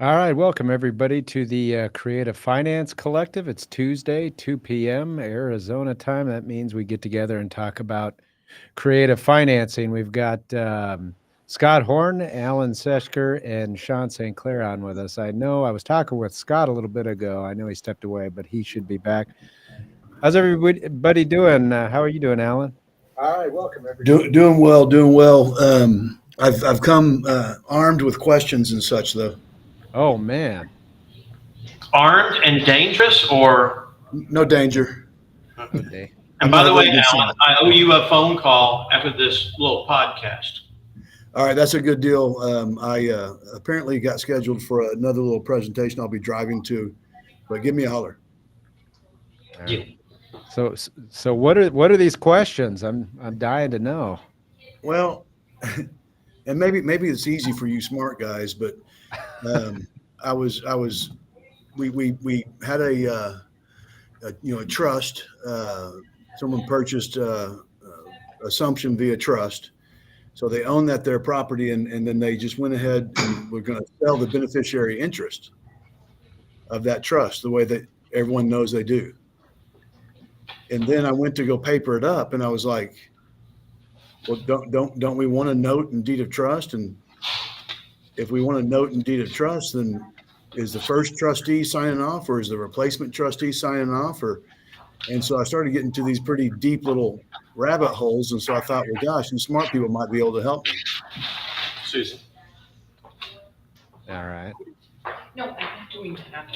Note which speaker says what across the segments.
Speaker 1: All right, welcome everybody to the Creative Finance Collective. It's Tuesday, 2 p.m. Arizona time. That means we get together and talk about creative financing. We've got Scott Horne, Alan Seschker, and Sean St. Clair on with us. I know I was talking with Scott a little bit ago. I know he stepped away, but he should be back. How's everybody doing? How are you doing, Alan?
Speaker 2: All right, welcome everybody. Doing well, doing well. I've come armed with questions and such, though.
Speaker 1: Oh, man.
Speaker 3: Armed and dangerous, or
Speaker 2: No danger.
Speaker 1: Okay.
Speaker 3: and by the way, Alan, I owe you a phone call after this little podcast.
Speaker 2: All right, that's a good deal. I apparently got scheduled for another little presentation I'll be driving to, but give me a holler.
Speaker 3: Yeah.
Speaker 1: So what are these questions? I'm dying to know.
Speaker 2: Well, and maybe it's easy for you smart guys, but we had a trust. Someone purchased assumption via trust. So they own their property, and then they just went ahead and were going to sell the beneficiary interest of that trust the way that everyone knows they do. And then I went to go paper it up, and I was like, well, don't we want a note and deed of trust? And if we want a note and deed of trust, then is the first trustee signing off, or is the replacement trustee signing off? And so I started getting to these pretty deep little rabbit holes. And so I thought, well, gosh, these smart people might be able to help me.
Speaker 3: Susan.
Speaker 1: All right.
Speaker 4: No, I'm doing that.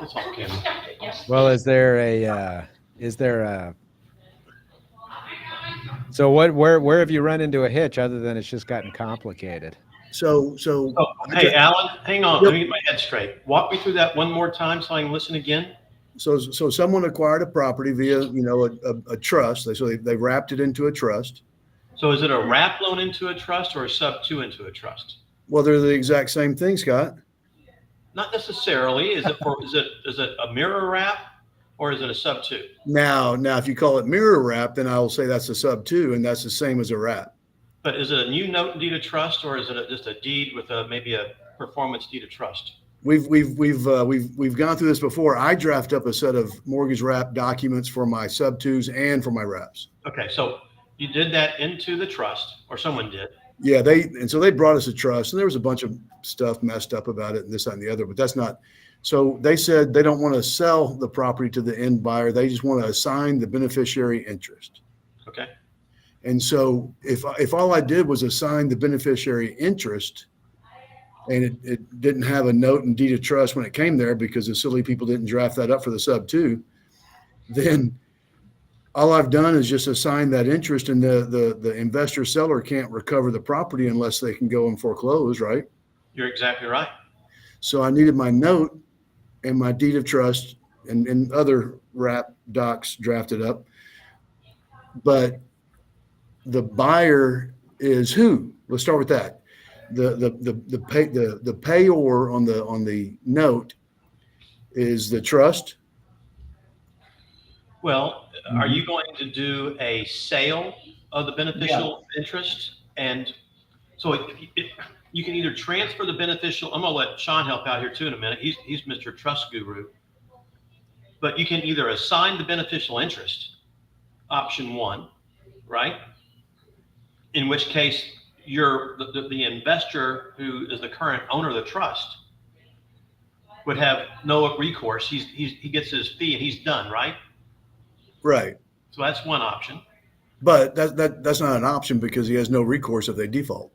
Speaker 3: It's on camera.
Speaker 1: Well, is there a so where have you run into a hitch other than it's just gotten complicated?
Speaker 2: So
Speaker 3: hey, Alan, hang on. Let me get my head straight. Walk me through that one more time so I can listen again.
Speaker 2: So someone acquired a property via, a trust. So they wrapped it into a trust.
Speaker 3: So is it a wrap loan into a trust or a subto into a trust?
Speaker 2: Well, they're the exact same thing, Scott.
Speaker 3: Not necessarily. Is it a mirror wrap or is it a subto?
Speaker 2: Now, if you call it mirror wrap, then I will say that's a subto, and that's the same as a wrap.
Speaker 3: But is it a new note and deed of trust, or is it just a deed with maybe a performance deed of trust?
Speaker 2: We've gone through this before. I draft up a set of mortgage wrap documents for my subtos and for my wraps.
Speaker 3: Okay, so you did that into the trust, or someone did.
Speaker 2: Yeah, so they brought us a trust, and there was a bunch of stuff messed up about it and this, that, and the other, but that's not. So they said they don't want to sell the property to the end buyer. They just want to assign the beneficiary interest.
Speaker 3: Okay.
Speaker 2: And so if all I did was assign the beneficiary interest, and it didn't have a note and deed of trust when it came there because the silly people didn't draft that up for the subto, then all I've done is just assign that interest, and the investor seller can't recover the property unless they can go and foreclose, right?
Speaker 3: You're exactly right.
Speaker 2: So I needed my note and my deed of trust and other wrap docs drafted up. But the buyer is who? Let's start with that. The payor on the note is the trust.
Speaker 3: Well, are you going to do a sale of the beneficial interest? And so you can either transfer the beneficial. I'm going to let Sean help out here too in a minute. He's Mr. Trust Guru. But you can either assign the beneficial interest, option one, right? In which case you're the investor who is the current owner of the trust would have no recourse. He gets his fee and he's done, right?
Speaker 2: Right.
Speaker 3: So that's one option.
Speaker 2: But that's not an option because he has no recourse if they default.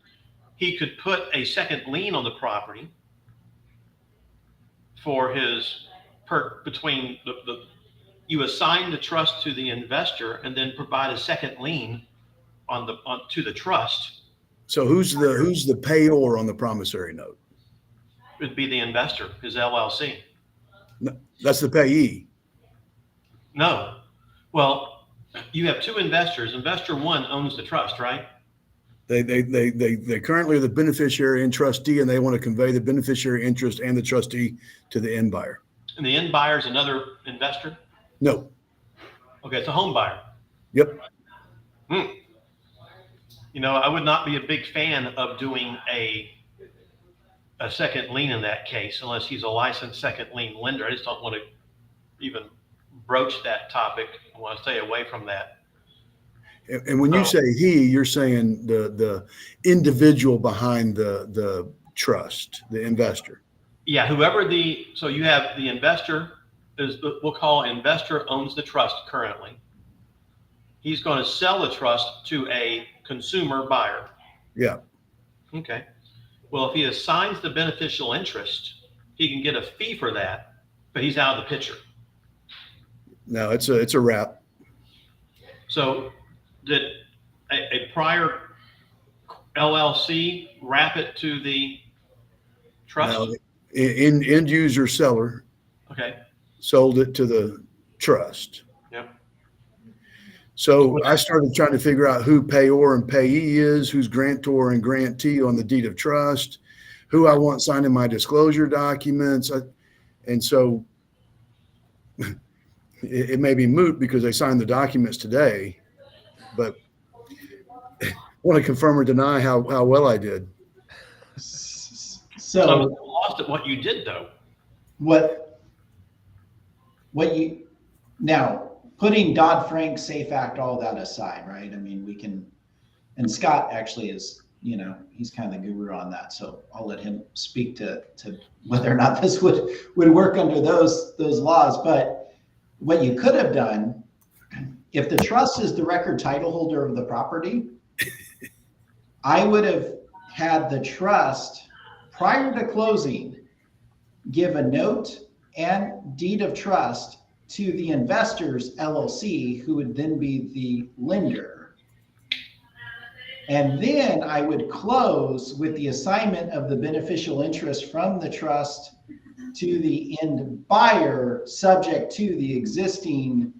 Speaker 3: He could put a second lien on the property for his between you assign the trust to the investor and then provide a second lien to the trust.
Speaker 2: So who's the payor on the promissory note?
Speaker 3: It would be the investor, his LLC.
Speaker 2: No, that's the payee.
Speaker 3: No. Well, you have two investors. Investor one owns the trust, right?
Speaker 2: They currently are the beneficiary and trustee, and they want to convey the beneficiary interest and the trustee to the end buyer.
Speaker 3: And the end buyer is another investor?
Speaker 2: No.
Speaker 3: Okay, it's a home buyer.
Speaker 2: Yep.
Speaker 3: I would not be a big fan of doing a a second lien in that case, unless he's a licensed second lien lender. I just don't want to even broach that topic. I want to stay away from that.
Speaker 2: And when you say he, you're saying the individual behind the trust, the investor.
Speaker 3: Yeah, so you have the investor we'll call investor owns the trust currently. He's going to sell the trust to a consumer buyer.
Speaker 2: Yeah.
Speaker 3: Okay. Well, if he assigns the beneficial interest, he can get a fee for that, but he's out of the picture.
Speaker 2: No, it's a wrap.
Speaker 3: So did a prior LLC wrap it to the trust?
Speaker 2: Now, end user seller
Speaker 3: Okay.
Speaker 2: sold it to the trust.
Speaker 3: Yep.
Speaker 2: So I started trying to figure out who payor and payee is, who's grantor and grantee on the deed of trust, who I want signing my disclosure documents. And so it may be moot because they signed the documents today, but I want to confirm or deny how well I did.
Speaker 3: So I'm lost at what you did, though.
Speaker 5: What you now putting Dodd-Frank, Safe Act, all that aside, right? I mean, we can, and Scott actually is, he's kind of the guru on that. So I'll let him speak to whether or not this would work under those laws. But what you could have done, if the trust is the record title holder of the property, I would have had the trust prior to closing give a note and deed of trust to the investors LLC, who would then be the lender. And then I would close with the assignment of the beneficial interest from the trust to the end buyer, subject to the existing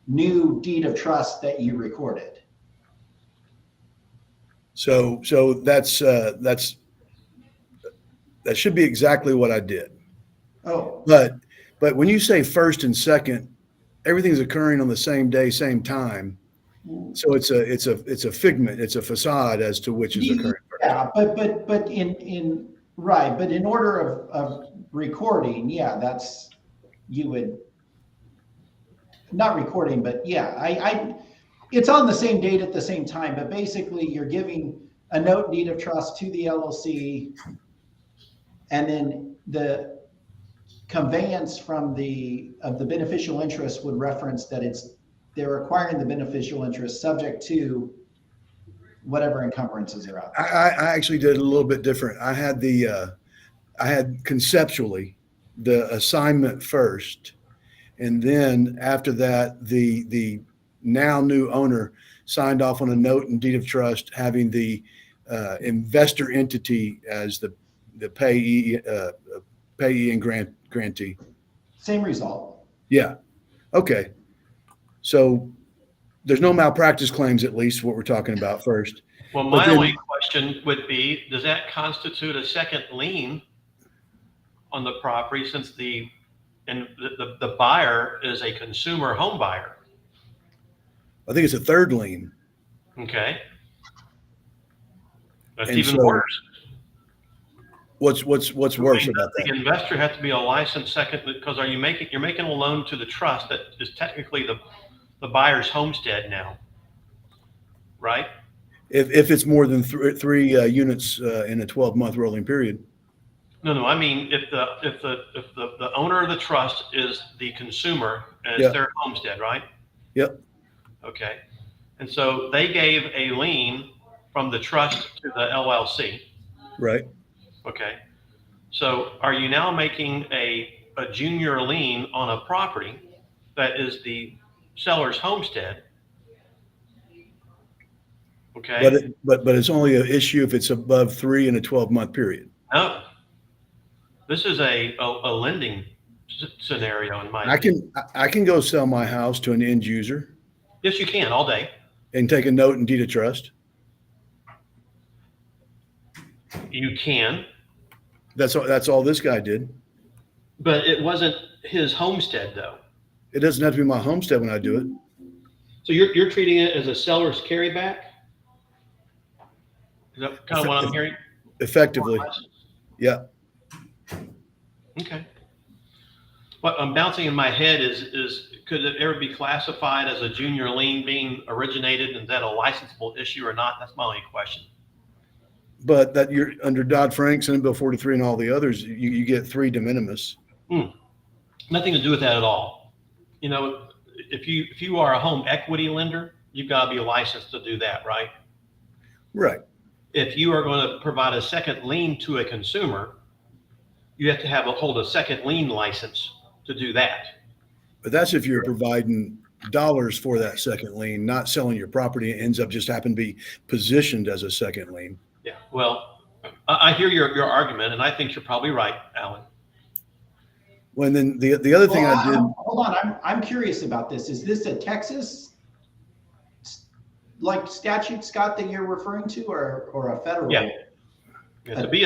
Speaker 5: new deed of trust that you recorded.
Speaker 2: So that should be exactly what I did.
Speaker 5: Oh,
Speaker 2: But when you say first and second, everything's occurring on the same day, same time. So it's a figment, it's a facade as to which is occurring first.
Speaker 5: Yeah, but in right, but in order of recording, yeah, that's, you would not recording, but yeah, it's on the same date at the same time, but basically you're giving a note deed of trust to the LLC, and then the conveyance of the beneficial interest would reference that they're acquiring the beneficial interest subject to whatever encumbrances are out there.
Speaker 2: I actually did it a little bit different. I had conceptually the assignment first, and then after that, the now new owner signed off on a note and deed of trust, having the investor entity as the payee and grantee.
Speaker 5: Same result.
Speaker 2: Yeah. Okay. So there's no malpractice claims, at least what we're talking about first.
Speaker 3: Well, my only question would be, does that constitute a second lien on the property, since the buyer is a consumer home buyer?
Speaker 2: I think it's a third lien.
Speaker 3: Okay. That's
Speaker 2: And
Speaker 3: even
Speaker 2: so-
Speaker 3: worse.
Speaker 2: What's worse about
Speaker 3: The
Speaker 2: that?
Speaker 3: investor has to be a licensed second, because you're making a loan to the trust that is technically the buyer's homestead now, right?
Speaker 2: If it's more than three units in a 12-month rolling period.
Speaker 3: No. I mean, if the owner of the trust is the consumer and
Speaker 2: Yeah.
Speaker 3: it's their homestead, right?
Speaker 2: Yep.
Speaker 3: Okay. And so they gave a lien from the trust to the LLC.
Speaker 2: Right.
Speaker 3: Okay. So are you now making a junior lien on a property that is the seller's homestead? Okay.
Speaker 2: But it's only an issue if it's above 3 in a 12-month period.
Speaker 3: No. This is a lending scenario in my
Speaker 2: I can go sell my house to an end user
Speaker 3: Yes, you can all day.
Speaker 2: and take a note and deed of trust.
Speaker 3: You can,
Speaker 2: That's all this guy did.
Speaker 3: but it wasn't his homestead though.
Speaker 2: It doesn't have to be my homestead when I do it.
Speaker 3: So you're treating it as a seller's carryback? Is that kind of what I'm hearing?
Speaker 2: Effectively. Yeah.
Speaker 3: Okay. What I'm bouncing in my head is could it ever be classified as a junior lien being originated? Is that a licensable issue or not? That's my only question.
Speaker 2: But that you're under Dodd-Frank, Senate Bill 43 and all the others, you get 3 de minimis.
Speaker 3: Nothing to do with that at all. You know, if you are a home equity lender, you've got to be licensed to do that, right?
Speaker 2: Right.
Speaker 3: If you are going to provide a second lien to a consumer, you have to hold a second lien license to do that.
Speaker 2: But that's if you're providing dollars for that second lien, not selling your property. It ends up just happen to be positioned as a second lien.
Speaker 3: Yeah. Well, I hear your argument, and I think you're probably right, Alan.
Speaker 2: Well, and then the other thing I did.
Speaker 5: Hold on, I'm curious about this. Is this a Texas like statute, Scott, that you're referring to, or a federal?
Speaker 3: Yeah. To be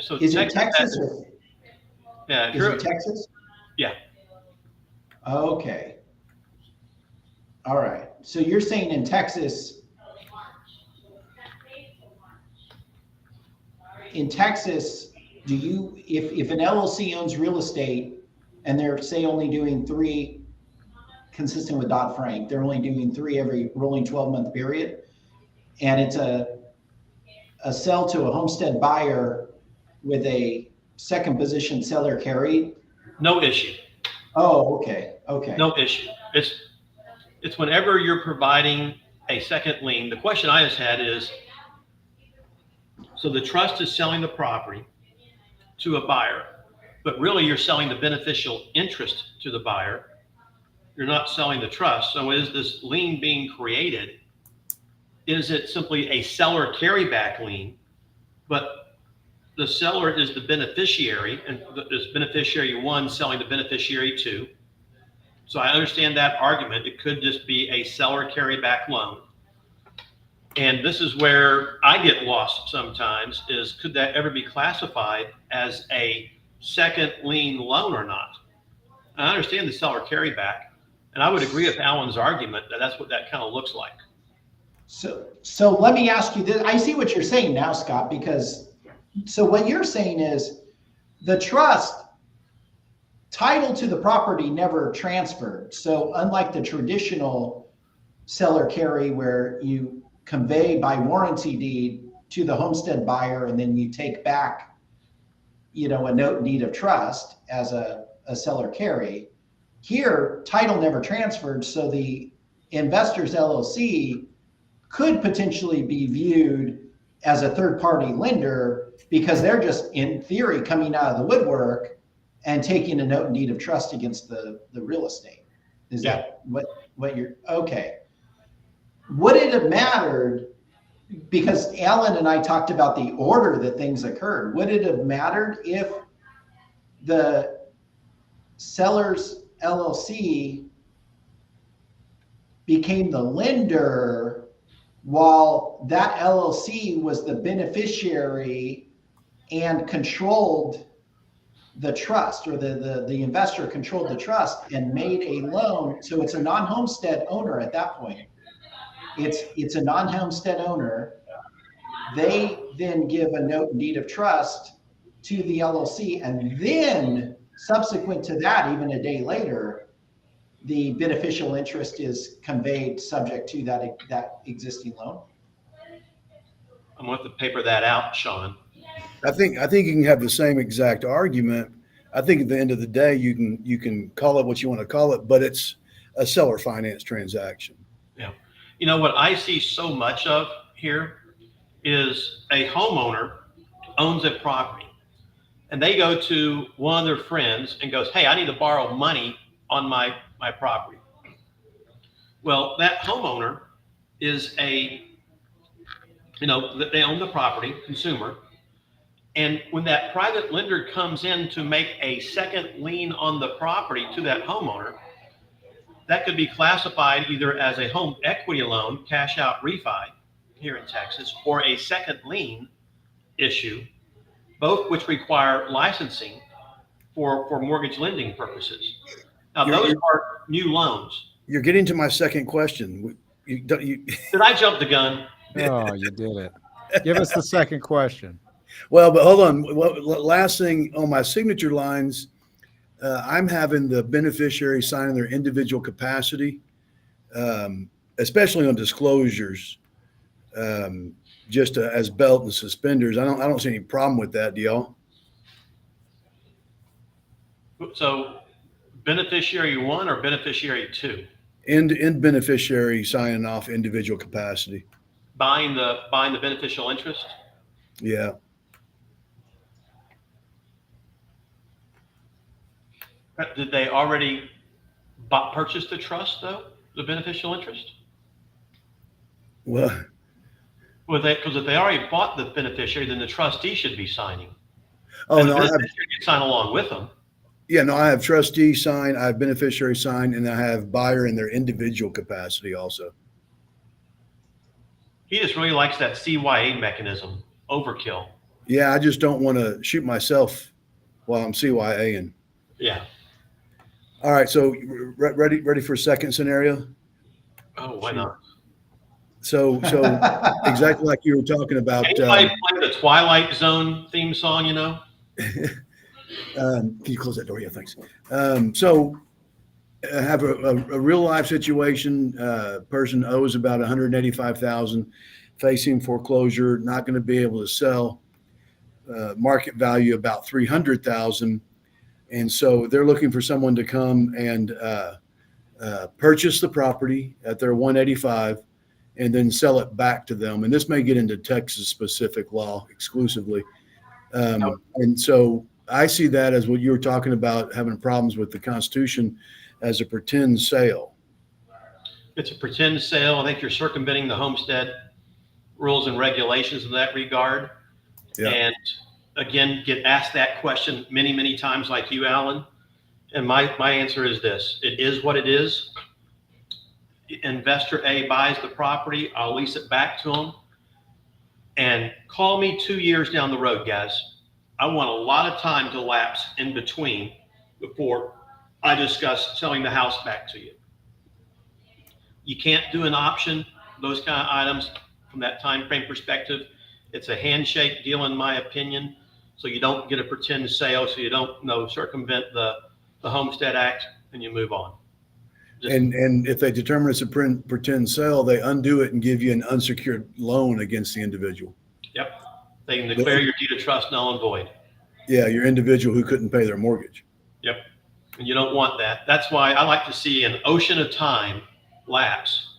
Speaker 3: so
Speaker 5: is it Texas?
Speaker 3: Yeah.
Speaker 5: Is it Texas?
Speaker 3: Yeah.
Speaker 5: Okay. All right. So you're saying in Texas, do you, if an LLC owns real estate and they're say only doing 3, consistent with Dodd-Frank, they're only doing 3 every rolling 12-month period, and it's a sell to a homestead buyer with a second position seller carried?
Speaker 3: No issue.
Speaker 5: Oh, okay. Okay.
Speaker 3: No issue. It's whenever you're providing a second lien. The question I just had is, so the trust is selling the property to a buyer, but really you're selling the beneficial interest to the buyer. You're not selling the trust. So is this lien being created? Is it simply a seller carryback lien, but the seller is the beneficiary, and is beneficiary 1 selling the beneficiary 2? So I understand that argument. It could just be a seller carryback loan. And this is where I get lost sometimes, is could that ever be classified as a second lien loan or not? And I understand the seller carryback, and I would agree with Alan's argument that that's what that kind of looks like.
Speaker 5: So let me ask you this. I see what you're saying now, Scott, because so what you're saying is the trust title to the property never transferred. So unlike the traditional seller carry where you convey by warranty deed to the homestead buyer and then you take back, a note in deed of trust as a seller carry, here title never transferred. So the investors LLC could potentially be viewed as a third party lender because they're just in theory coming out of the woodwork and taking a note in deed of trust against the real estate. Is that what you're, okay. Would it have mattered, because Alan and I talked about the order that things occurred, would it have mattered if the seller's LLC became the lender while that LLC was the beneficiary and controlled the trust, or the investor controlled the trust and made a loan? So it's a non-homestead owner at that point. It's a non-homestead owner. They then give a note and deed of trust to the LLC, and then subsequent to that, even a day later, the beneficial interest is conveyed subject to that existing loan.
Speaker 3: I'm going to have to paper that out, Sean.
Speaker 2: I think you can have the same exact argument. I think at the end of the day, you can call it what you want to call it, but it's a seller finance transaction.
Speaker 3: Yeah. What I see so much of here is a homeowner owns a property and they go to one of their friends and goes, hey, I need to borrow money on my property. Well, that homeowner is they own the property, consumer. And when that private lender comes in to make a second lien on the property to that homeowner, that could be classified either as a home equity loan, cash out refi here in Texas, or a second lien issue, both which require licensing for mortgage lending purposes. Now, those are new loans.
Speaker 2: You're getting to my second question.
Speaker 3: Did I jump the gun?
Speaker 1: Oh, you did it. Give us the second question.
Speaker 2: Well, but hold on. Last thing on my signature lines, I'm having the beneficiary sign in their individual capacity, especially on disclosures, just as belt and suspenders. I don't see any problem with that. Do y'all?
Speaker 3: So beneficiary 1 or beneficiary 2?
Speaker 2: In beneficiary signing off individual capacity.
Speaker 3: Buying the beneficial interest?
Speaker 2: Yeah.
Speaker 3: Did they already purchase the trust though? The beneficial interest?
Speaker 2: Well,
Speaker 3: Because if they already bought the beneficiary, then the trustee should be signing.
Speaker 2: oh
Speaker 3: And
Speaker 2: no,
Speaker 3: the
Speaker 2: I have,
Speaker 3: beneficiary can sign along with them.
Speaker 2: yeah, no, I have trustee sign, I have beneficiary sign, and I have buyer in their individual capacity also.
Speaker 3: He just really likes that CYA mechanism, overkill.
Speaker 2: Yeah, I just don't want to shoot myself while I'm CYA-ing.
Speaker 3: Yeah.
Speaker 2: All right, so ready for a second scenario?
Speaker 3: Oh, why not?
Speaker 2: So exactly like you were talking about.
Speaker 3: Anybody play the Twilight Zone theme song, you know?
Speaker 2: Can you close that door? Yeah, thanks. So I have a real life situation. Person owes about 185,000, facing foreclosure, not going to be able to sell. Market value about 300,000, and so they're looking for someone to come and purchase the property at their 185, and then sell it back to them. And this may get into Texas specific law exclusively. And so I see that as what you were talking about, having problems with the Constitution as a pretend sale.
Speaker 3: It's a pretend sale. I think you're circumventing the homestead rules and regulations in that regard.
Speaker 2: Yeah.
Speaker 3: And again, get asked that question many, many times like you, Alan. And my answer is this. It is what it is. Investor A buys the property. I'll lease it back to them. And call me 2 years down the road, guys. I want a lot of time to lapse in between before I discuss selling the house back to you. You can't do an option, those kind of items from that time frame perspective. It's a handshake deal, in my opinion. So you don't get a pretend sale, so you don't circumvent the Homestead Act, and you move on.
Speaker 2: And if they determine it's a pretend sale, they undo it and give you an unsecured loan against the individual.
Speaker 3: Yep. They can declare your deed of trust null and void.
Speaker 2: Yeah, your individual who couldn't pay their mortgage.
Speaker 3: Yep. And you don't want that. That's why I like to see an ocean of time lapse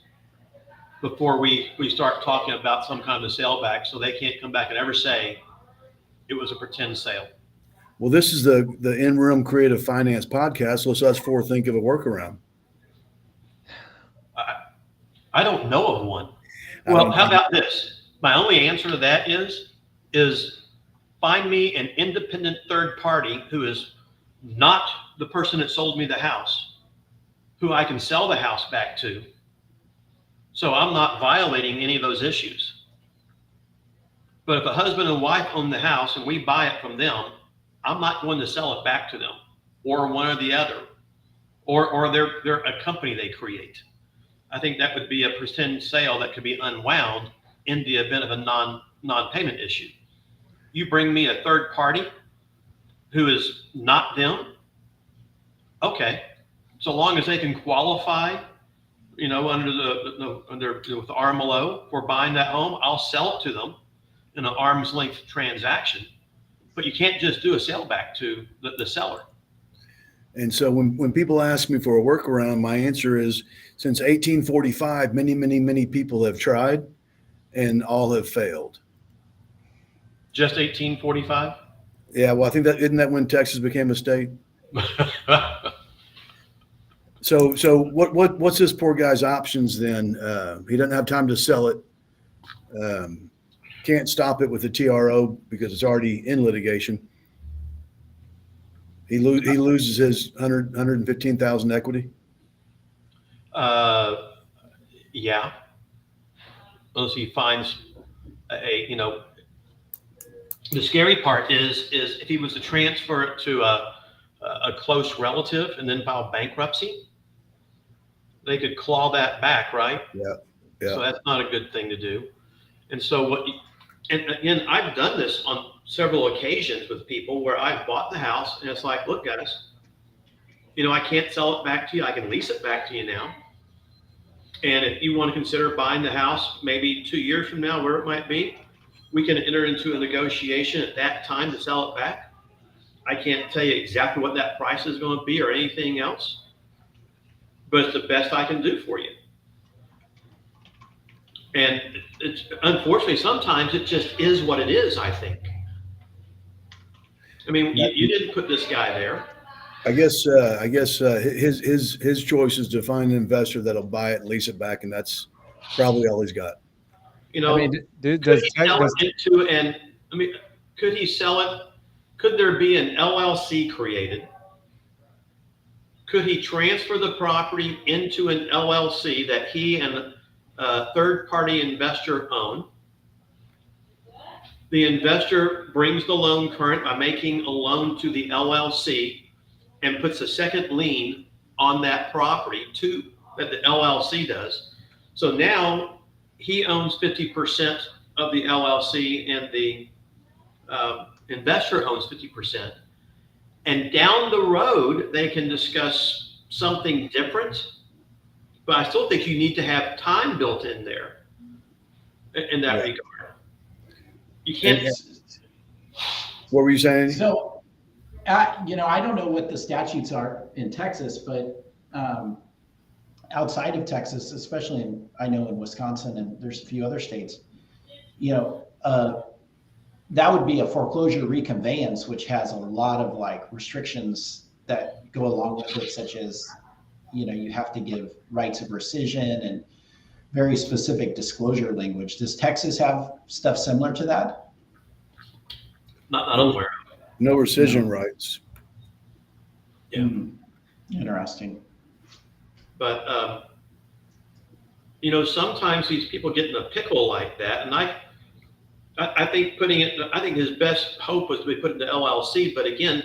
Speaker 3: before we start talking about some kind of a sale back, so they can't come back and ever say it was a pretend sale.
Speaker 2: Well, this is the In-Room Creative Finance podcast. Let's us four think of a workaround.
Speaker 3: I don't know of one. Well, how about this? My only answer to that is find me an independent third party who is not the person that sold me the house, who I can sell the house back to. So I'm not violating any of those issues. But if a husband and wife own the house and we buy it from them, I'm not going to sell it back to them, or one or the other, or they're a company they create. I think that would be a pretend sale that could be unwound in the event of a non-payment issue. You bring me a third party who is not them, okay. So long as they can qualify, under with the RMLO for buying that home, I'll sell it to them in an arm's length transaction. But you can't just do a sale back to the seller.
Speaker 2: And so when people ask me for a workaround, my answer is, since 1845, many, many, many people have tried and all have failed.
Speaker 3: Just 1845?
Speaker 2: Yeah, well, I think isn't that when Texas became a state? So what's this poor guy's options then? He doesn't have time to sell it. Can't stop it with the TRO because it's already in litigation. He loses his 115,000 equity.
Speaker 3: Yeah. Unless he finds the scary part is if he was to transfer it to a close relative and then file bankruptcy, they could claw that back, right?
Speaker 2: Yeah.
Speaker 3: So that's not a good thing to do. And so and again, I've done this on several occasions with people where I've bought the house and it's like, look, guys, I can't sell it back to you. I can lease it back to you now. And if you want to consider buying the house maybe 2 years from now, where it might be, we can enter into a negotiation at that time to sell it back. I can't tell you exactly what that price is going to be or anything else, but it's the best I can do for you. And it's unfortunately, sometimes it just is what it is, I think. I mean, you didn't put this guy there.
Speaker 2: I guess his choice is to find an investor that'll buy it and lease it back, and that's probably all he's got.
Speaker 1: I mean,
Speaker 3: could he sell it could he sell it? Could there be an LLC created? Could he transfer the property into an LLC that he and a third-party investor own? The investor brings the loan current by making a loan to the LLC and puts a second lien on that property that the LLC does. So now he owns 50% of the LLC and the investor owns 50%. And down the road, they can discuss something different. But I still think you need to have time built in there in that regard. You can't.
Speaker 2: What were you saying?
Speaker 5: So, I don't know what the statutes are in Texas, but outside of Texas, especially I know in Wisconsin and there's a few other states, that would be a foreclosure reconveyance, which has a lot of restrictions that go along with it, such as, you have to give rights of rescission and very specific disclosure language. Does Texas have stuff similar to that?
Speaker 3: Not aware.
Speaker 2: No rescission rights.
Speaker 3: Yeah.
Speaker 5: Interesting.
Speaker 3: But, sometimes these people get in a pickle like that. And I think his best hope was to be put into LLC. But again,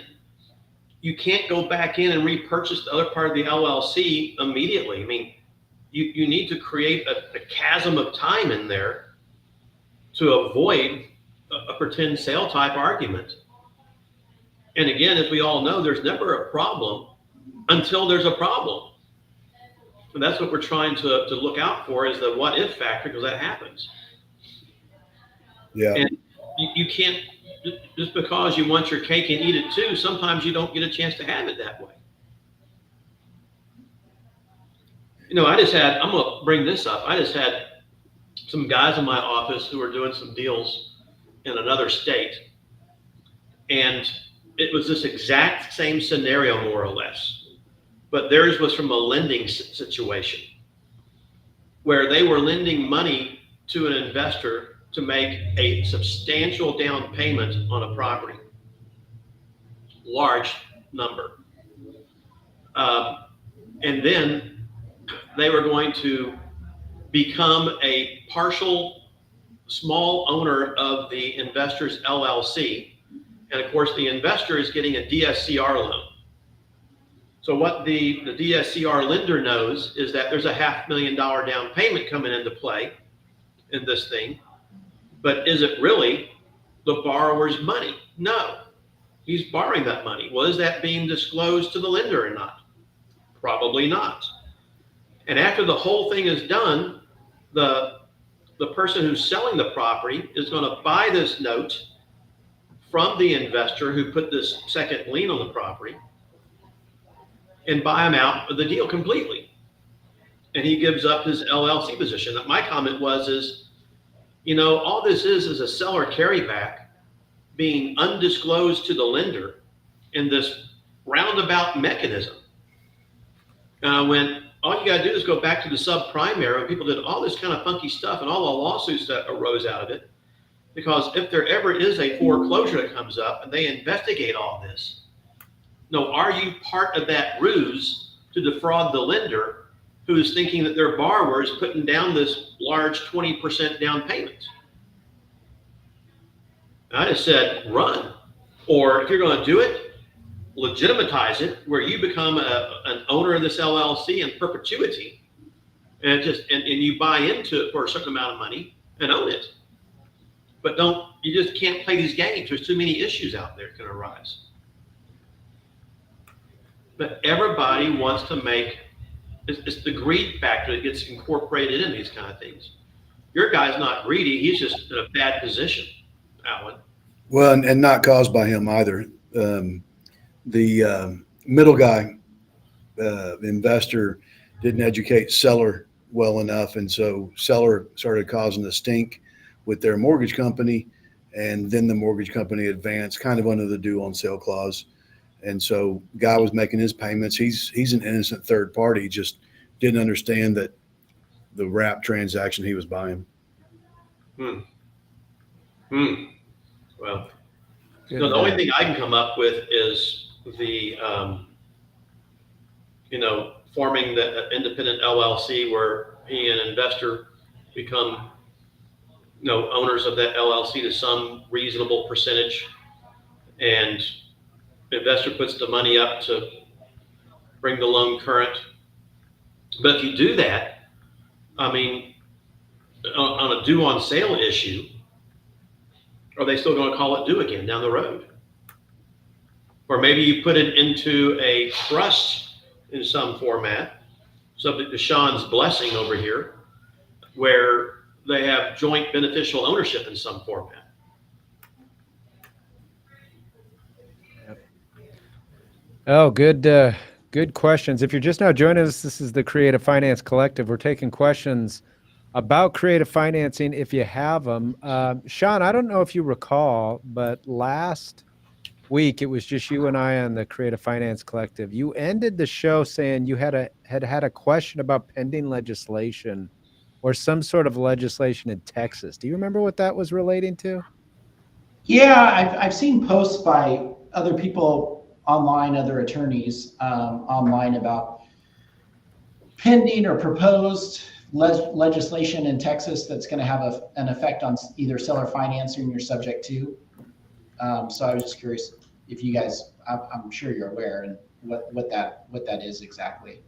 Speaker 3: you can't go back in and repurchase the other part of the LLC immediately. I mean, you need to create a chasm of time in there to avoid a pretend sale type argument. And again, as we all know, there's never a problem until there's a problem. And that's what we're trying to look out for, is the what if factor, because that happens.
Speaker 2: Yeah.
Speaker 3: And you can't, just because you want your cake and eat it too, sometimes you don't get a chance to have it that way. I'm going to bring this up. I just had some guys in my office who were doing some deals in another state. And it was this exact same scenario, more or less. But theirs was from a lending situation where they were lending money to an investor to make a substantial down payment on a property. Large number. And then they were going to become a partial small owner of the investor's LLC. And of course, the investor is getting a DSCR loan. So what the DSCR lender knows is that there's a $500,000 down payment coming into play in this thing. But is it really the borrower's money? No. He's borrowing that money. Well, is that being disclosed to the lender or not? Probably not. And after the whole thing is done, the person who's selling the property is going to buy this note from the investor who put this second lien on the property and buy him out of the deal completely. And he gives up his LLC position. My comment is, all this is a seller carryback being undisclosed to the lender in this roundabout mechanism. When all you got to do is go back to the subprime era, when people did all this kind of funky stuff and all the lawsuits that arose out of it. Because if there ever is a foreclosure that comes up and they investigate all this, are you part of that ruse to defraud the lender who is thinking that their borrower is putting down this large 20% down payment? I just said, run. Or if you're going to do it, legitimatize it where you become an owner of this LLC in perpetuity and you buy into it for a certain amount of money and own it. but you just can't play these games. There's too many issues out there that can arise. But everybody wants to make, it's the greed factor that gets incorporated in these kind of things. Your guy's not greedy. He's just in a bad position, Alan.
Speaker 2: Well, and not caused by him either. The middle guy, investor, didn't educate seller well enough, and so seller started causing a stink with their mortgage company, and then the mortgage company advanced kind of under the due on sale clause, and so guy was making his payments. He's an innocent third party. He just didn't understand that the wrap transaction he was buying.
Speaker 3: Well, so the only thing I can come up with is the forming the independent LLC where he and an investor become owners of that LLC to some reasonable percentage, and the investor puts the money up to bring the loan current. But if you do that, I mean, on a due on sale issue, are they still going to call it due again down the road? Or maybe you put it into a trust in some format, subject to Sean's blessing over here, where they have joint beneficial ownership in some format.
Speaker 1: Oh, good questions. If you're just now joining us, this is the Creative Finance Collective. We're taking questions about creative financing if you have them. Sean, I don't know if you recall, but last week it was just you and I on the Creative Finance Collective. You ended the show saying you had a question about pending legislation or some sort of legislation in Texas. Do you remember what that was relating to?
Speaker 5: Yeah, I've seen posts by other people online, other attorneys online about pending or proposed legislation in Texas that's going to have an effect on either seller financing you're subject to. So I was just curious if you guys, I'm sure you're aware, and what that is exactly.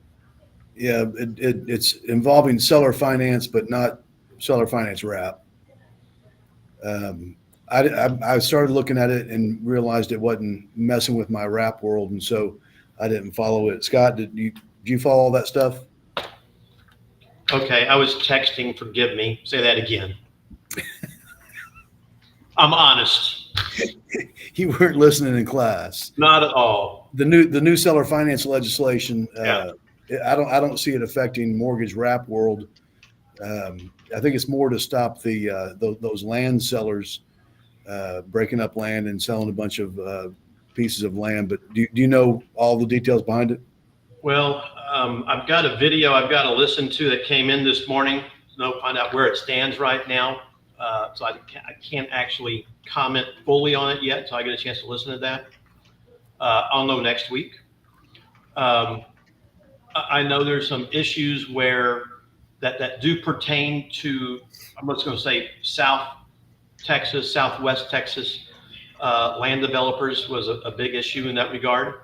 Speaker 2: Yeah, it's involving seller finance, but not seller finance wrap. I started looking at it and realized it wasn't messing with my wrap world, and so I didn't follow it. Scott, did you follow all that stuff?
Speaker 3: Okay, I was texting. Forgive me. Say that again. I'm honest.
Speaker 2: You weren't listening in class.
Speaker 3: Not at all.
Speaker 2: The new seller finance legislation.
Speaker 3: Yeah.
Speaker 2: I don't see it affecting mortgage wrap world. I think it's more to stop those land sellers breaking up land and selling a bunch of pieces of land. But do you know all the details behind it?
Speaker 3: Well, I've got a video I've got to listen to that came in this morning. Find out where it stands right now. So I can't actually comment fully on it yet. So I get a chance to listen to that. I'll know next week. I know there's some issues where that do pertain to, I'm just going to say South Texas, Southwest Texas. Land developers was a big issue in that regard.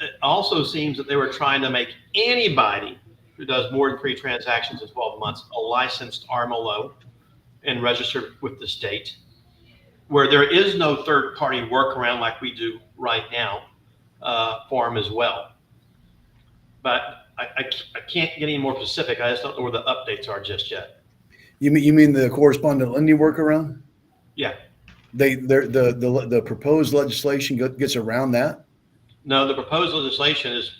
Speaker 3: It also seems that they were trying to make anybody who does more than 3 transactions in 12 months a licensed RMLO and registered with the state, where there is no third-party workaround like we do right now for them as well. But I can't get any more specific. I just don't know where the updates are just yet.
Speaker 2: You mean the correspondent lending workaround?
Speaker 3: Yeah.
Speaker 2: The proposed legislation gets around that?
Speaker 3: No, the proposed legislation is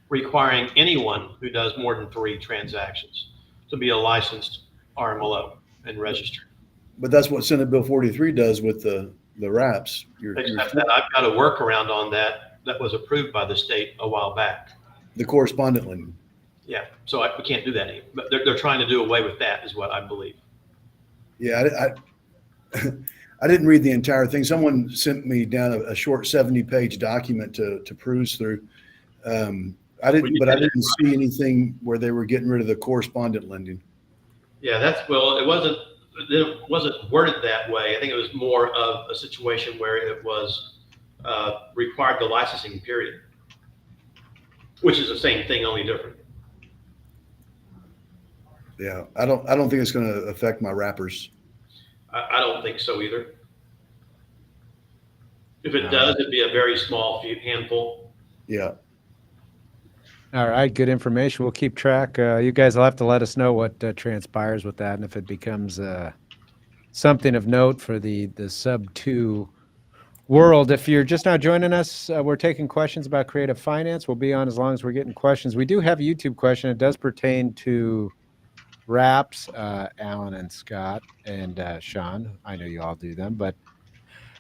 Speaker 3: requiring anyone who does more than 3 transactions to be a licensed RMLO and registered.
Speaker 2: But that's what Senate Bill 43 does with the wraps.
Speaker 3: Except that I've got a workaround on that was approved by the state a while back.
Speaker 2: The correspondent lending.
Speaker 3: Yeah, so we can't do that anymore. But they're trying to do away with that, is what I believe.
Speaker 2: Yeah, I didn't read the entire thing. Someone sent me down a short 70-page document to peruse through. I didn't see anything where they were getting rid of the correspondent lending.
Speaker 3: Yeah, it wasn't worded that way. I think it was more of a situation where it was required the licensing period, which is the same thing, only different.
Speaker 2: Yeah, I don't think it's going to affect my wrappers.
Speaker 3: I don't think so either. If it does, it'd be a very small few handful.
Speaker 2: Yeah.
Speaker 1: All right, good information. We'll keep track. You guys will have to let us know what transpires with that, and if it becomes something of note for the sub-2 world. If you're just now joining us, we're taking questions about creative finance. We'll be on as long as we're getting questions. We do have a YouTube question. It does pertain to wraps, Alan and Scott and Sean. I know you all do them, but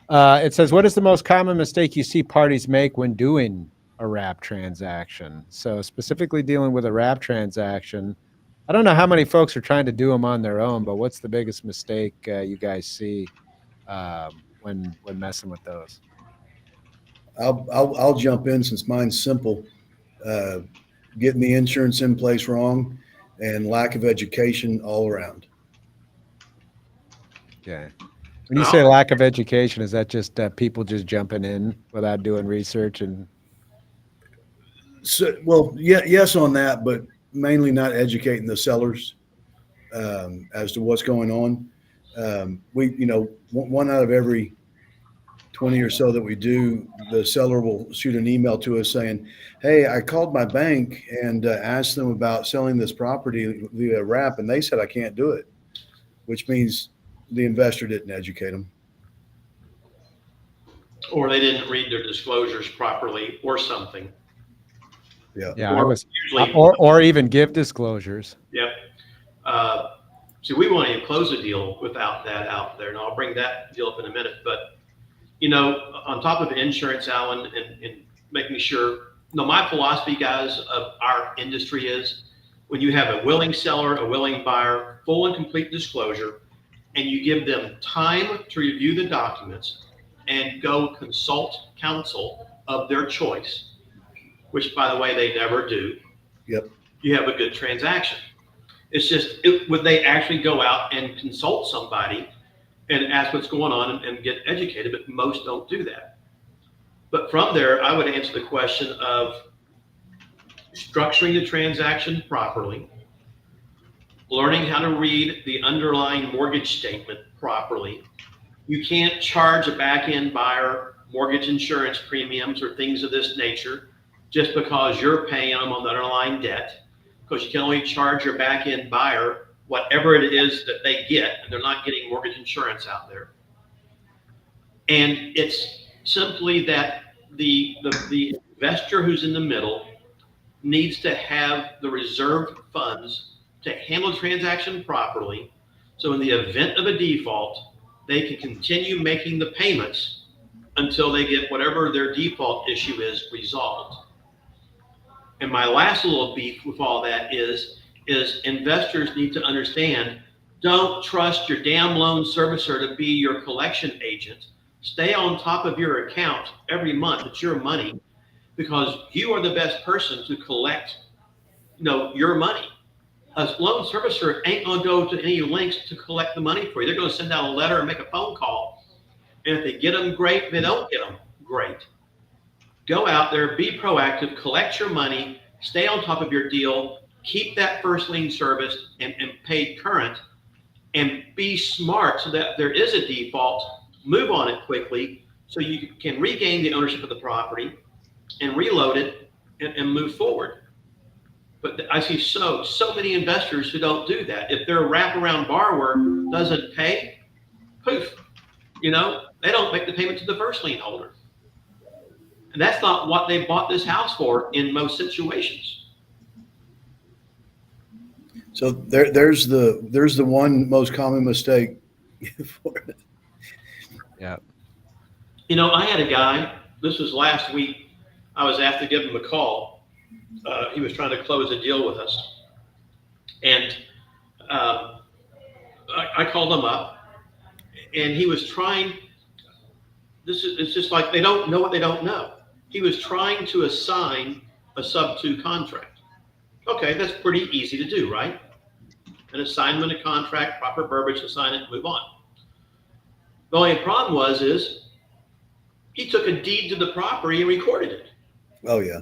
Speaker 1: it says, what is the most common mistake you see parties make when doing a wrap transaction? So specifically dealing with a wrap transaction, I don't know how many folks are trying to do them on their own, but what's the biggest mistake you guys see when messing with those?
Speaker 2: I'll jump in since mine's simple. Getting the insurance in place wrong and lack of education all around.
Speaker 1: Okay. When you say lack of education, is that just people just jumping in without doing research? And
Speaker 2: So, well, yeah, yes on that, but mainly not educating the sellers as to what's going on. One out of every 20 or so that we do, the seller will shoot an email to us saying, hey, I called my bank and asked them about selling this property via wrap, and they said I can't do it, which means the investor didn't educate them.
Speaker 3: Or they didn't read their disclosures properly or something.
Speaker 2: Yeah.
Speaker 1: yeah,
Speaker 3: Or usually,
Speaker 1: or even give disclosures.
Speaker 3: yep. See, we won't even close a deal without that out there, and I'll bring that deal up in a minute. But, on top of insurance, Alan, and making sure, my philosophy, guys, of our industry is when you have a willing seller, a willing buyer, full and complete disclosure, and you give them time to review the documents and go consult counsel of their choice, which, by the way, they never do.
Speaker 2: Yep.
Speaker 3: You have a good transaction. It's just, would they actually go out and consult somebody and ask what's going on and get educated? But most don't do that. But from there, I would answer the question of structuring the transaction properly, learning how to read the underlying mortgage statement properly. You can't charge a back-end buyer mortgage insurance premiums or things of this nature just because you're paying them on the underlying debt, because you can only charge your back-end buyer whatever it is that they get, and they're not getting mortgage insurance out there. And it's simply that the investor who's in the middle needs to have the reserved funds to handle the transaction properly. So in the event of a default, they can continue making the payments until they get whatever their default issue is resolved. And my last little beef with all that is investors need to understand, don't trust your damn loan servicer to be your collection agent. Stay on top of your account every month. It's your money, because you are the best person to collect, your money. A loan servicer ain't gonna go to any lengths to collect the money for you. They're gonna send out a letter and make a phone call. And if they get them, great. If they don't get them, great. Go out there, be proactive, collect your money, stay on top of your deal, keep that first lien serviced and paid current, and be smart so that if there is a default, move on it quickly so you can regain the ownership of the property and reload it and move forward. But I see so many investors who don't do that. If their wraparound borrower doesn't pay, poof, they don't make the payment to the first lien holder. And that's not what they bought this house for in most situations.
Speaker 2: So there's the one most common mistake for it.
Speaker 1: Yeah.
Speaker 3: I had a guy, this was last week, I was asked to give him a call. He was trying to close a deal with us. And I called him up, and he was trying, it's just like they don't know what they don't know. He was trying to assign a sub-2 contract. Okay, that's pretty easy to do, right? An assignment of contract, proper verbiage, assign it, move on. The only problem is he took a deed to the property and recorded it.
Speaker 2: Oh yeah.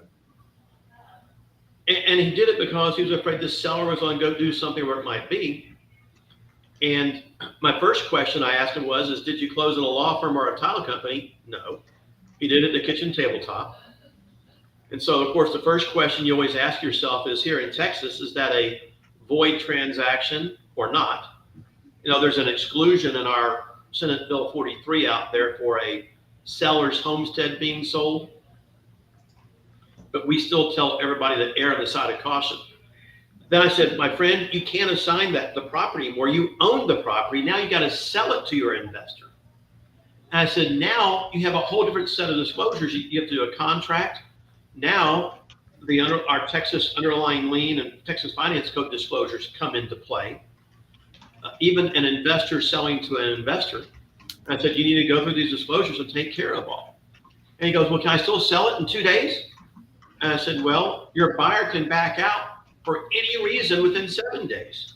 Speaker 3: And he did it because he was afraid the seller was going to go do something where it might be. And my first question I asked him was, did you close in a law firm or a title company? No. He did it at the kitchen tabletop. And so, of course, the first question you always ask yourself is, here in Texas, is that a void transaction or not? You know, there's an exclusion in our Senate Bill 43 out there for a seller's homestead being sold. But we still tell everybody to err on the side of caution. Then I said, my friend, you can't assign that the property anymore. You own the property. Now you got to sell it to your investor. And I said, now you have a whole different set of disclosures. You have to do a contract. Now our Texas underlying lien and Texas Finance Code disclosures come into play. Even an investor selling to an investor. And I said, you need to go through these disclosures and take care of all. And he goes, well, can I still sell it in 2 days? And I said, well, your buyer can back out for any reason within 7 days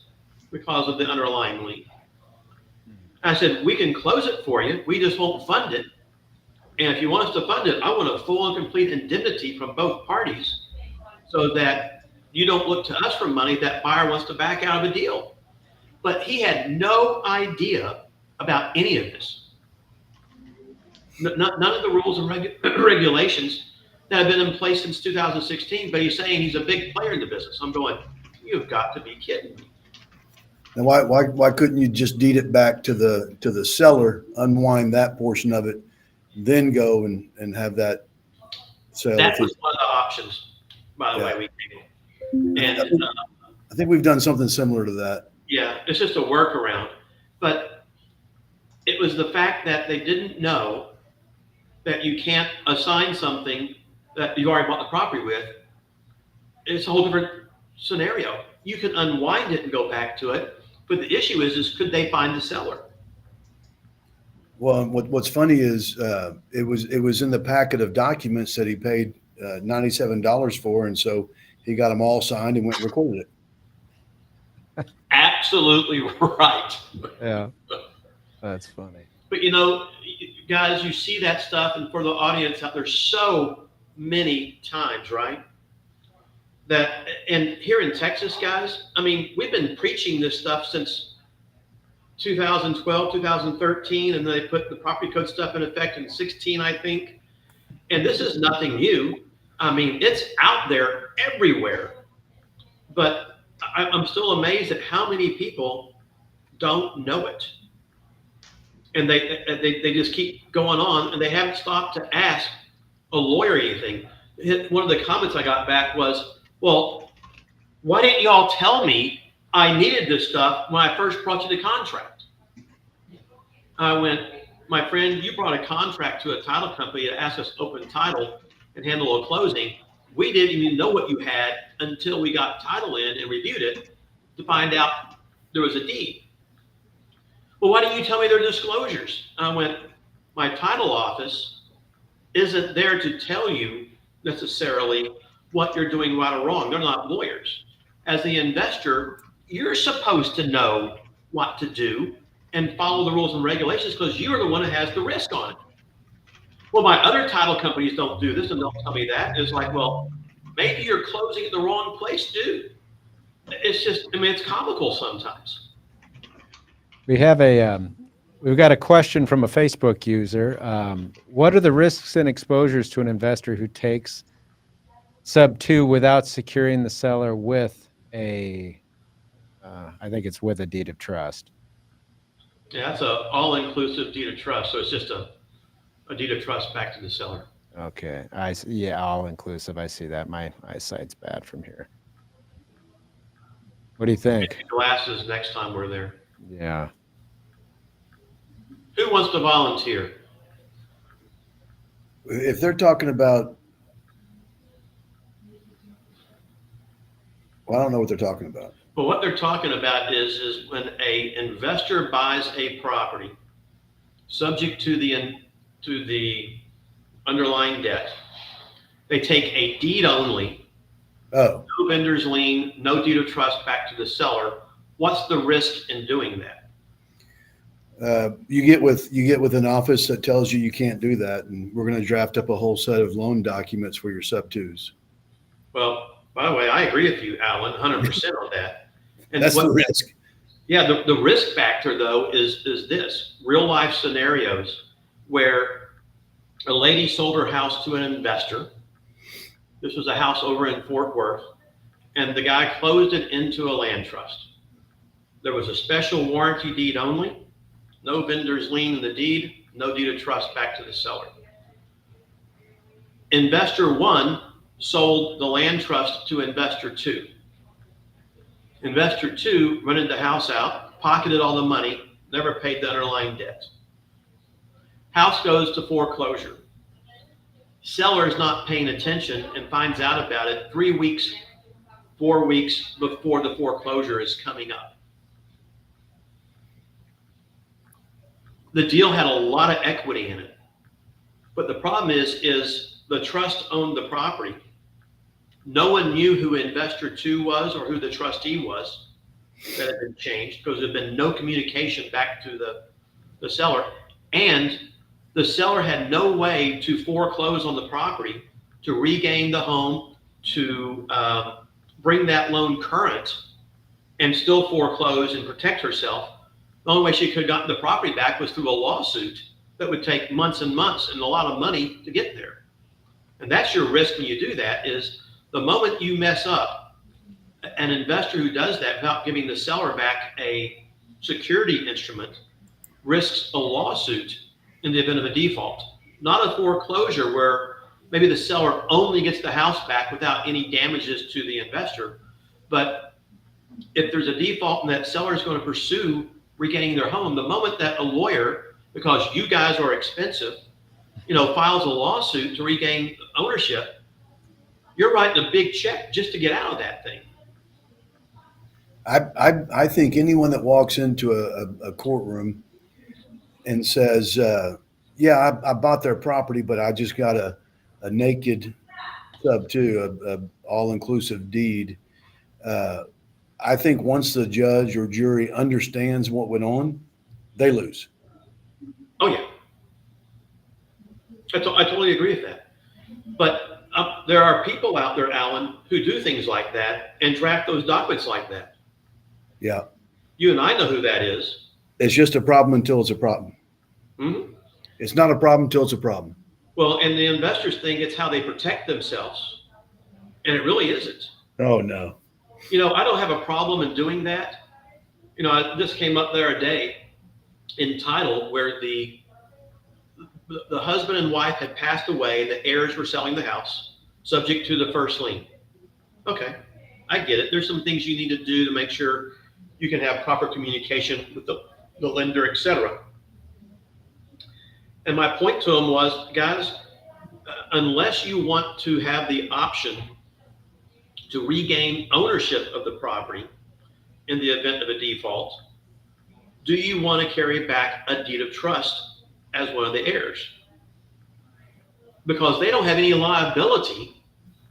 Speaker 3: because of the underlying lien. I said, we can close it for you. We just won't fund it. And if you want us to fund it, I want a full and complete indemnity from both parties so that you don't look to us for money that buyer wants to back out of a deal. But he had no idea about any of this. None of the rules and regulations that have been in place since 2016, but he's saying he's a big player in the business. I'm going, you've got to be kidding me.
Speaker 2: And why couldn't you just deed it back to the seller, unwind that portion of it, then go and have that sale?
Speaker 3: That was one of the options, by the way, we gave. And
Speaker 2: I think we've done something similar to that.
Speaker 3: yeah, it's just a workaround. But it was the fact that they didn't know that you can't assign something that you already bought the property with. It's a whole different scenario. You can unwind it and go back to it, but the issue is could they find the seller?
Speaker 2: Well, what's funny is it was in the packet of documents that he paid $97 for, and so he got them all signed and went and recorded it.
Speaker 3: Absolutely right.
Speaker 1: Yeah, that's funny.
Speaker 3: But you know, guys, you see that stuff, and for the audience out there, so many times, right? That, and here in Texas, guys, I mean, we've been preaching this stuff since 2012, 2013, and they put the property code stuff in effect in 16, I think. And this is nothing new. I mean, it's out there everywhere. But I'm still amazed at how many people don't know it. And they just keep going on, and they haven't stopped to ask a lawyer anything. One of the comments I got back was, well, why didn't y'all tell me I needed this stuff when I first brought you the contract? I went, my friend, you brought a contract to a title company to ask us to open title and handle a closing. We didn't even know what you had until we got title in and reviewed it to find out there was a deed. Well, why didn't you tell me their disclosures? I went, my title office isn't there to tell you necessarily what you're doing right or wrong. They're not lawyers. As the investor, you're supposed to know what to do and follow the rules and regulations because you're the one that has the risk on it. Well, my other title companies don't do this and don't tell me that. It's like, well, maybe you're closing at the wrong place, dude. It's just, I mean, it's comical sometimes.
Speaker 1: We have we've got a question from a Facebook user. What are the risks and exposures to an investor who takes subto without securing the seller with I think it's with a deed of trust?
Speaker 3: Yeah, that's a all-inclusive deed of trust. So it's just a deed of trust back to the seller.
Speaker 1: Okay. Yeah, all inclusive. I see that. My eyesight's bad from here. What do you think?
Speaker 3: Maybe glasses next time we're there.
Speaker 1: Yeah.
Speaker 3: Who wants to volunteer?
Speaker 2: If they're talking about, well, I don't know what they're talking about.
Speaker 3: Well, what they're talking about is when an investor buys a property subject to the underlying debt, they take a deed only, no vendor's lien, no deed of trust back to the seller. What's the risk in doing that?
Speaker 2: You get with an office that tells you can't do that, and we're going to draft up a whole set of loan documents for your sub-twos.
Speaker 3: Well, by the way, I agree with you, Alan, 100% on that. And
Speaker 2: That's the risk.
Speaker 3: Yeah, the risk factor though is this real life scenarios where a lady sold her house to an investor. This was a house over in Fort Worth, and the guy closed it into a land trust. There was a special warranty deed only, no vendor's lien in the deed, no deed of trust back to the seller. Investor one sold the land trust to investor two. Investor two rented the house out, pocketed all the money, never paid the underlying debt. House goes to foreclosure. Seller is not paying attention and finds out about it 3 weeks, 4 weeks before the foreclosure is coming up. The deal had a lot of equity in it, but the problem is the trust owned the property. No one knew who investor two was or who the trustee was that had been changed because there had been no communication back to the seller. And the seller had no way to foreclose on the property, to regain the home, to bring that loan current and still foreclose and protect herself. The only way she could have gotten the property back was through a lawsuit that would take months and months and a lot of money to get there. And that's your risk when you do that, is the moment you mess up, an investor who does that without giving the seller back a security instrument risks a lawsuit in the event of a default. Not a foreclosure where maybe the seller only gets the house back without any damages to the investor. But if there's a default and that seller is going to pursue regaining their home, the moment that a lawyer, because you guys are expensive, files a lawsuit to regain ownership, you're writing a big check just to get out of that thing.
Speaker 2: I think anyone that walks into a courtroom and says, yeah, I bought their property, but I just got a naked subto, a all-inclusive deed. I think once the judge or jury understands what went on, they lose.
Speaker 3: Oh yeah, I totally agree with that. But there are people out there, Alan, who do things like that and draft those documents like that.
Speaker 2: Yeah.
Speaker 3: You and I know who that is.
Speaker 2: It's just a problem until it's a problem.
Speaker 3: Mm-hmm.
Speaker 2: It's not a problem until it's a problem.
Speaker 3: Well, and the investors think it's how they protect themselves, and it really isn't.
Speaker 2: Oh, no.
Speaker 3: I don't have a problem in doing that. I just came up there a day in title where the husband and wife had passed away. The heirs were selling the house subject to the first lien. Okay, I get it. There's some things you need to do to make sure you can have proper communication with the lender, etc. And my point to them was, guys, unless you want to have the option to regain ownership of the property in the event of a default, do you want to carry back a deed of trust as one of the heirs? Because they don't have any liability,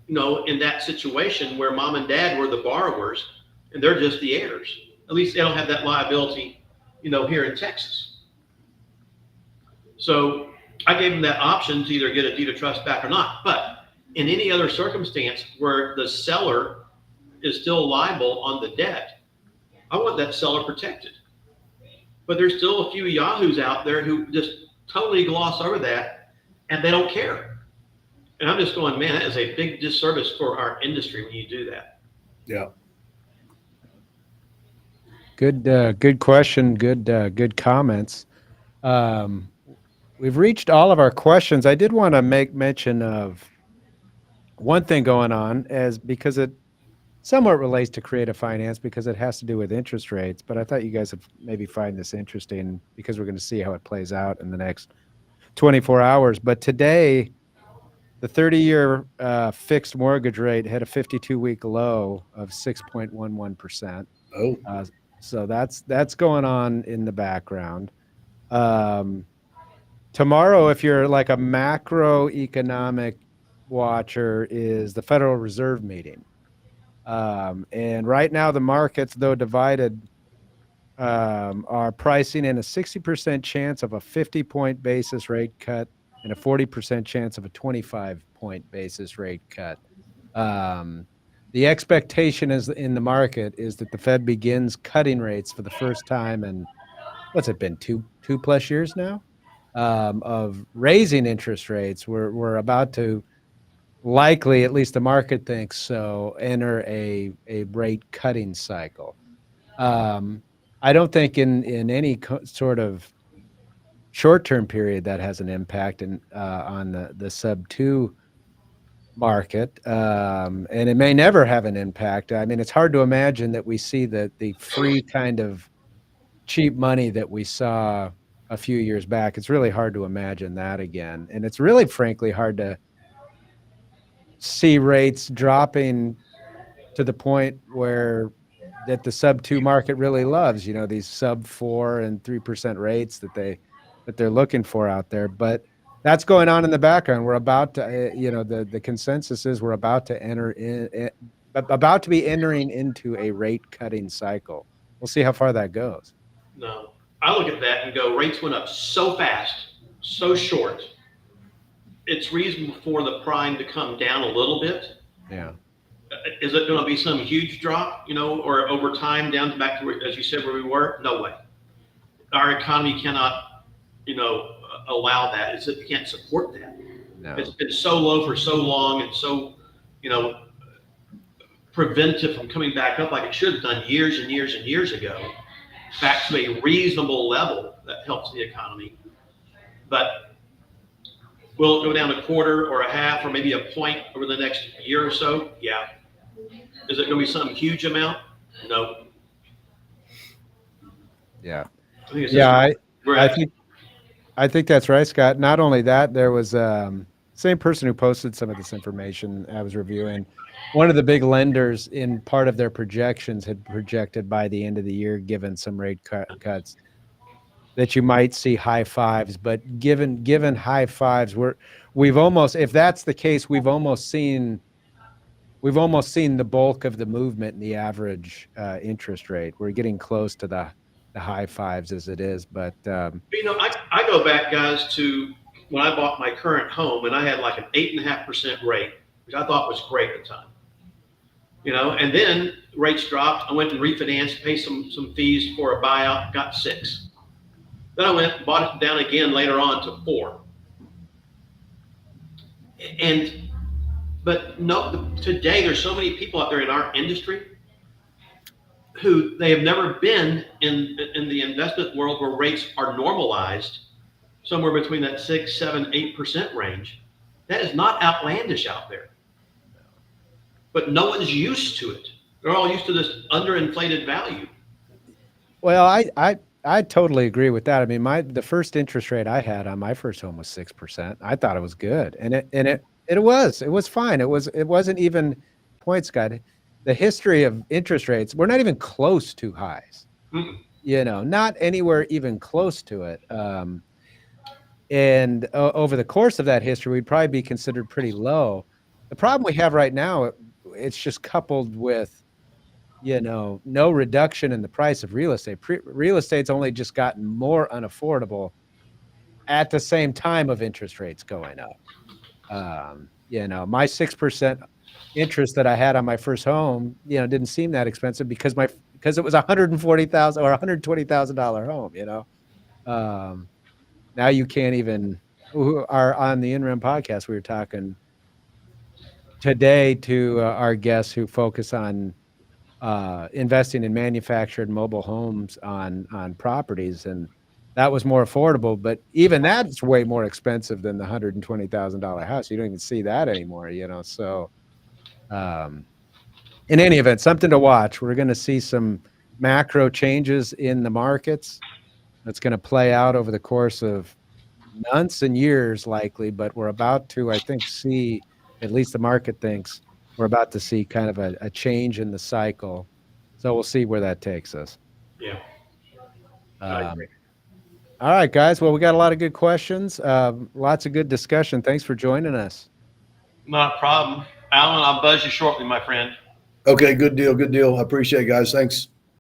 Speaker 3: in that situation where mom and dad were the borrowers and they're just the heirs. At least they don't have that liability, here in Texas. So I gave them that option to either get a deed of trust back or not. But in any other circumstance where the seller is still liable on the debt, I want that seller protected. But there's still a few yahoos out there who just totally gloss over that and they don't care. And I'm just going, man, that is a big disservice for our industry when you do that.
Speaker 2: Yeah.
Speaker 1: Good question. Good comments. We've reached all of our questions. I did want to make mention of one thing going on, because it somewhat relates to creative finance because it has to do with interest rates. But I thought you guys would maybe find this interesting because we're going to see how it plays out in the next 24 hours. But today, the 30-year fixed mortgage rate hit a 52-week low of 6.11%.
Speaker 2: Oh.
Speaker 1: So that's going on in the background. Tomorrow, if you're like a macroeconomic watcher, is the Federal Reserve meeting. And right now the markets, though divided, are pricing in a 60% chance of a 50-point basis rate cut and a 40% chance of a 25-point basis rate cut. the expectation is in the market is that the Fed begins cutting rates for the first time in, what's it been, two plus years now, of raising interest rates. We're about to likely, at least the market thinks so, enter a rate cutting cycle. I don't think in any sort of short-term period that has an impact on the sub-2 market, and it may never have an impact. I mean, it's hard to imagine that we see the free kind of cheap money that we saw a few years back. It's really hard to imagine that again, and it's really, frankly, hard to see rates dropping to the point where that the sub-2 market really loves, these sub-4 and 3% rates that they're looking for out there. But that's going on in the background. We're about to, the consensus is we're about to about to be entering into a rate cutting cycle. We'll see how far that goes.
Speaker 3: No, I look at that and go, rates went up so fast, so short. It's reasonable for the prime to come down a little bit.
Speaker 1: Yeah.
Speaker 3: Is it going to be some huge drop, or over time down to back to where, as you said, where we were? No way. Our economy cannot, allow that. It can't support that.
Speaker 1: No.
Speaker 3: It's been so low for so long and so, preventive from coming back up like it should have done years and years and years ago, back to a reasonable level that helps the economy. But will it go down a quarter or a half or maybe a point over the next year or so? Yeah. Is it going to be some huge amount? No.
Speaker 1: Yeah.
Speaker 3: I think it's
Speaker 1: Yeah,
Speaker 3: just
Speaker 1: I think that's right, Scott. Not only that, there was same person who posted some of this information I was reviewing. One of the big lenders in part of their projections had projected by the end of the year, given some rate cuts, that you might see high fives. But given high fives, we've almost, if that's the case, we've almost seen the bulk of the movement in the average interest rate. We're getting close to the high fives as it is. But
Speaker 3: I go back, guys, to when I bought my current home, and I had like an 8.5% rate, which I thought was great at the time. And then rates dropped. I went and refinanced, paid some fees for a buyout, got 6. Then I went and bought it down again later on to 4. But no, today there's so many people out there in our industry who they have never been in the investment world where rates are normalized somewhere between that 6, 7, 8% range. That is not outlandish out there. But no one's used to it. They're all used to this underinflated value.
Speaker 1: Well, I totally agree with that. I mean, the first interest rate I had on my first home was 6%. I thought it was good, and it was fine. It wasn't even points, Scott. The history of interest rates, we're not even close to highs. Not anywhere even close to it. And over the course of that history, we'd probably be considered pretty low. The problem we have right now, it's just coupled with, no reduction in the price of real estate. Real estate's only just gotten more unaffordable at the same time of interest rates going up. My 6% interest that I had on my first home, didn't seem that expensive because it was $140,000 or $120,000 home. Now you can't even. On the In-Rem podcast, we were talking today to our guests who focus on investing in manufactured mobile homes on properties, and that was more affordable. But even that's way more expensive than the $120,000 house. You don't even see that anymore. So. In any event, something to watch. We're going to see some macro changes in the markets. That's going to play out over the course of months and years, likely. But we're about to, I think, see, at least the market thinks, we're about to see kind of a change in the cycle. So we'll see where that takes us.
Speaker 3: Yeah.
Speaker 1: I agree. All right, guys. Well, we got a lot of good questions. Lots of good discussion. Thanks for joining us.
Speaker 3: Not a problem. Alan, I'll buzz you shortly, my friend.
Speaker 2: Okay, good deal. I appreciate it, guys. Thanks.